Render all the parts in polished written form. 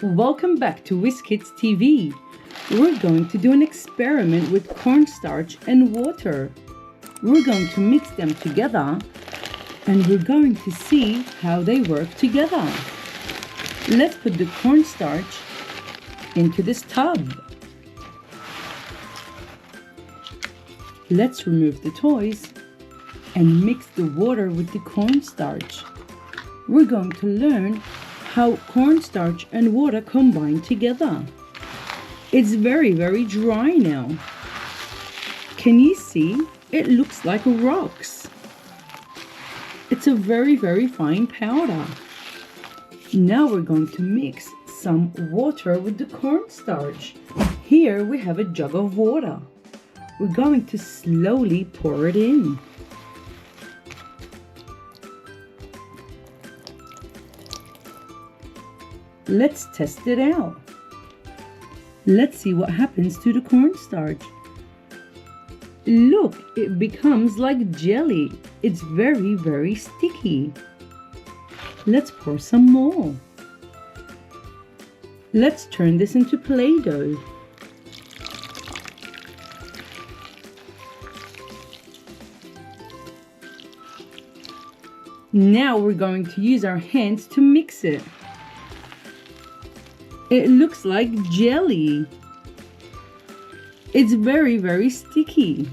Welcome back to WizzKidz TV. We're going to do an experiment with cornstarch and water. We're going to mix them together and we're going to see how they work together. Let's put the cornstarch into this tub. Let's remove the toys and mix the water with the cornstarch. We're going to learn how cornstarch and water combine together. It's very dry now. Can you see? It looks like rocks. It's a very fine powder. Now we're going to mix some water with the cornstarch. Here we have a jug of water. We're going to slowly pour it in. Let's test it out. Let's see what happens to the cornstarch. Look, it becomes like jelly. It's very sticky. Let's pour some more. Let's turn this into Play-Doh. Now we're going to use our hands to mix it. It looks like jelly. It's very sticky.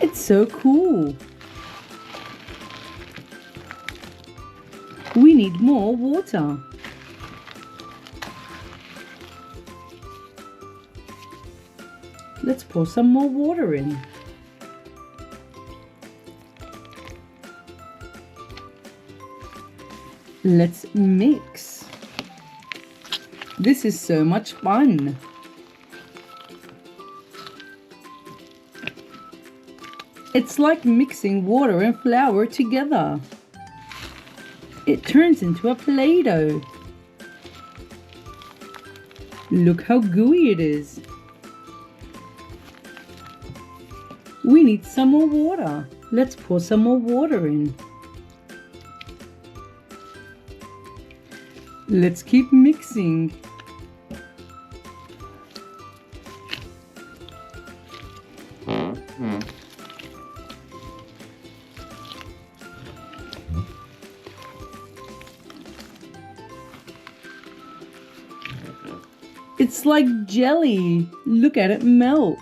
It's so cool. We need more water. Let's pour some more water in. Let's mix. This is so much fun. It's like mixing water and flour together. It turns into a Play-Doh. Look how gooey it is. We need some more water. Let's pour some more water in. Let's keep mixing. It's like jelly. Look at it melt.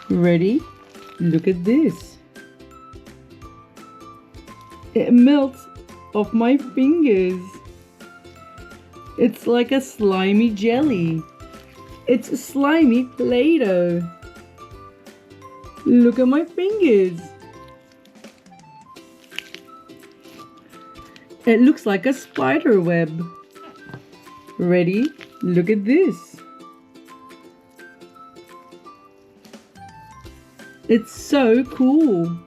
Ready? Look at this. It melts off my fingers. It's like a slimy jelly. It's a slimy Play-Doh. Look at my fingers. It looks like a spider web. Ready? Look at this. It's so cool.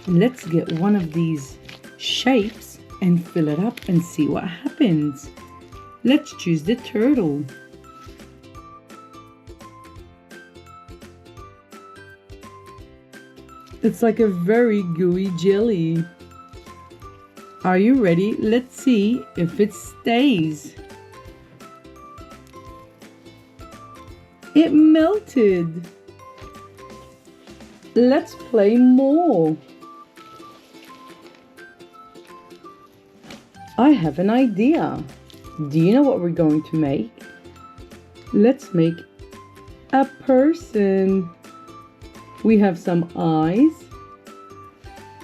Let's get one of these shapes and fill it up and see what happens. Let's choose the turtle. It's like a very gooey jelly. Are you ready? Let's see if it stays. It melted. Let's play more. I have an idea. Do you know what we're going to make? Let's make a person. We have some eyes.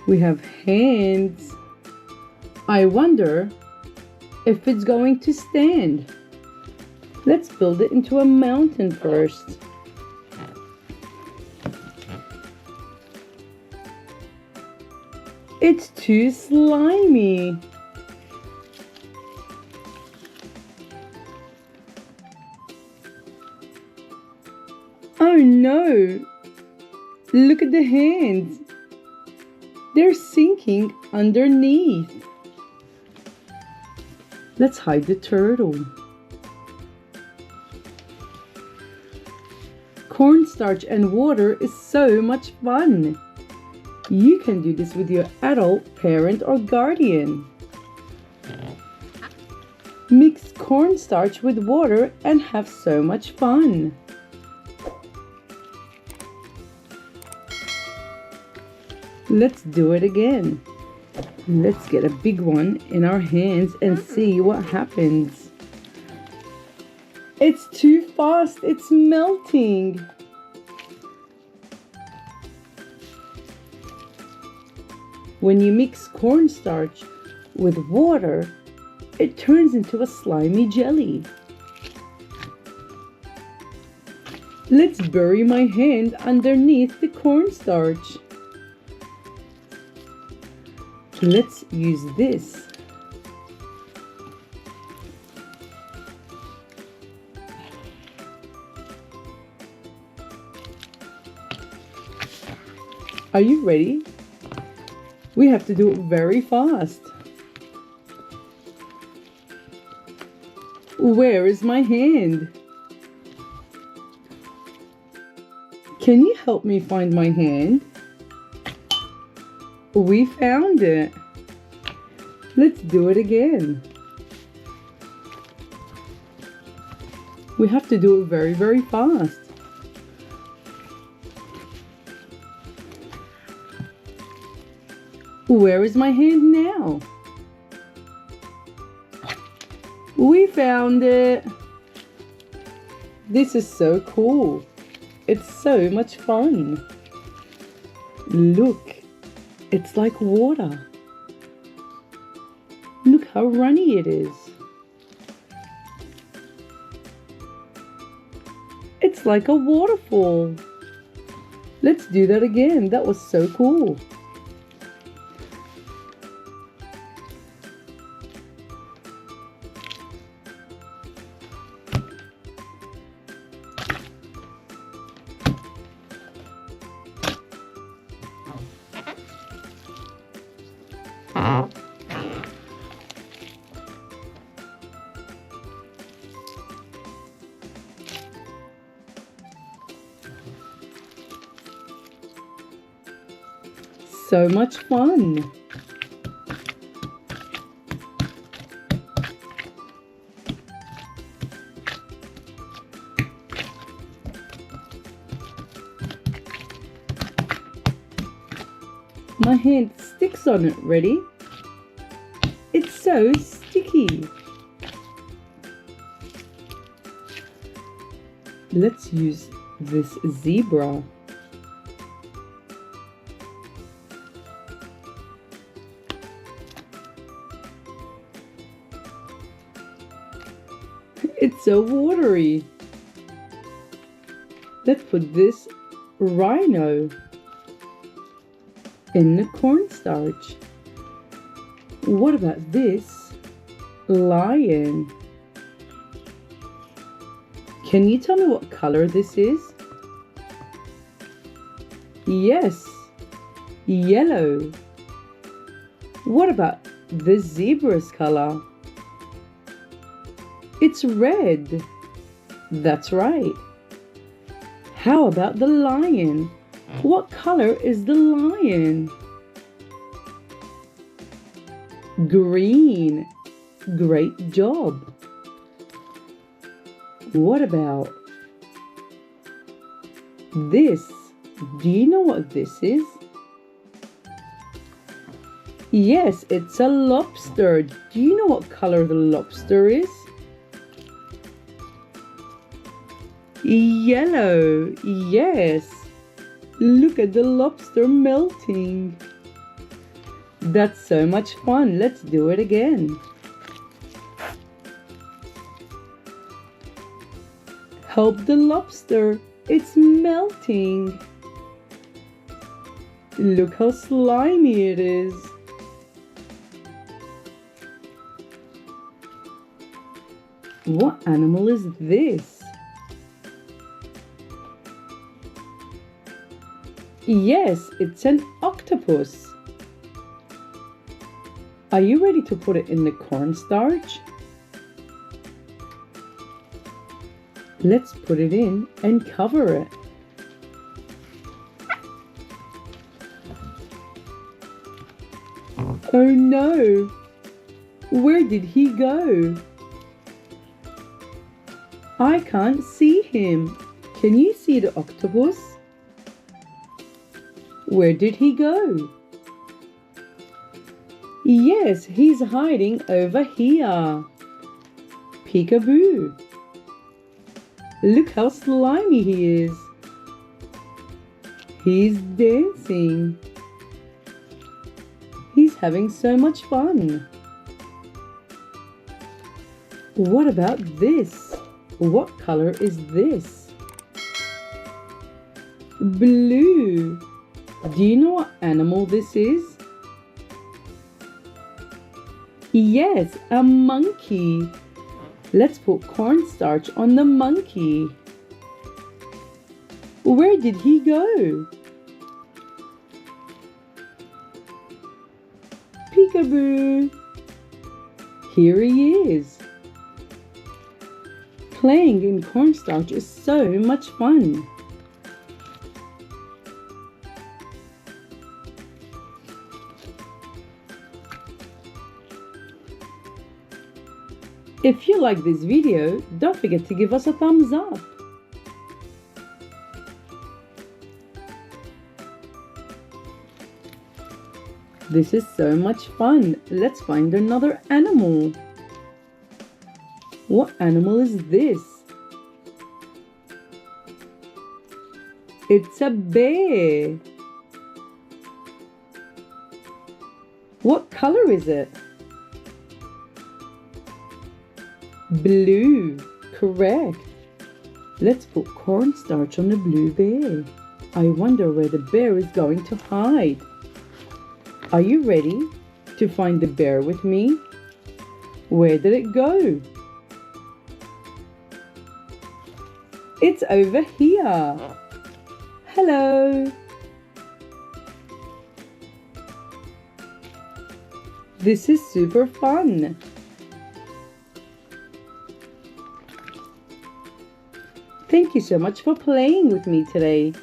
We have hands. I wonder if it's going to stand. Let's build it into a mountain first. It's too slimy. Oh no! Look at the hands. They're sinking underneath. Let's hide the turtle. Cornstarch and water is so much fun. You can do this with your adult, parent, or guardian. Mix cornstarch with water and have so much fun. Let's do it again. Let's get a big one in our hands and see what happens. It's too fast, it's melting. When you mix cornstarch with water, it turns into a slimy jelly. Let's bury my hand underneath the cornstarch. Let's use this. Are you ready? We have to do it very fast. Where is my hand? Can you help me find my hand? We found it. Let's do it again. We have to do it very, very fast. Where is my hand now? We found it. This is so cool. It's so much fun. Look, it's like water. Look how runny it is. It's like a waterfall. Let's do that again. That was so cool. So much fun. My hand sticks on it. Ready? It's so sticky. Let's use this zebra. It's so watery. Let's put this rhino in the cornstarch. What about this lion? Can you tell me what color this is? Yes, yellow. What about the zebra's color? It's red. That's right. How about the lion? What color is the lion? Green. Great job. What about this? Do you know what this is? Yes, it's a lobster. Do you know what color the lobster is? Yellow. Yes. Look at the lobster melting. That's so much fun. Let's do it again. Help the lobster. It's melting. Look how slimy it is. What animal is this? Yes, it's an octopus. Are you ready to put it in the cornstarch? Let's put it in and cover it. Oh no! Where did he go? I can't see him. Can you see the octopus? Where did he go? Yes, he's hiding over here. Peekaboo. Look how slimy he is. He's dancing. He's having so much fun. What about this? What color is this? Blue. Do you know what animal this is? Yes, a monkey. Let's put cornstarch on the monkey. Where did he go? Peekaboo. Here he is. Playing in cornstarch is so much fun. If you like this video, don't forget to give us a thumbs up. This is so much fun. Let's find another animal. What animal is this? It's a bear. What color is it? Blue. Correct. Let's put cornstarch on the blue bear. I wonder where the bear is going to hide. Are you ready to find the bear with me? Where did it go? It's over here. Hello. This is super fun. Thank you so much for playing with me today.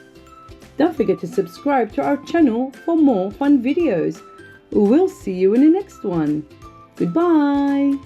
Don't forget to subscribe to our channel for more fun videos. We'll see you in the next one. Goodbye.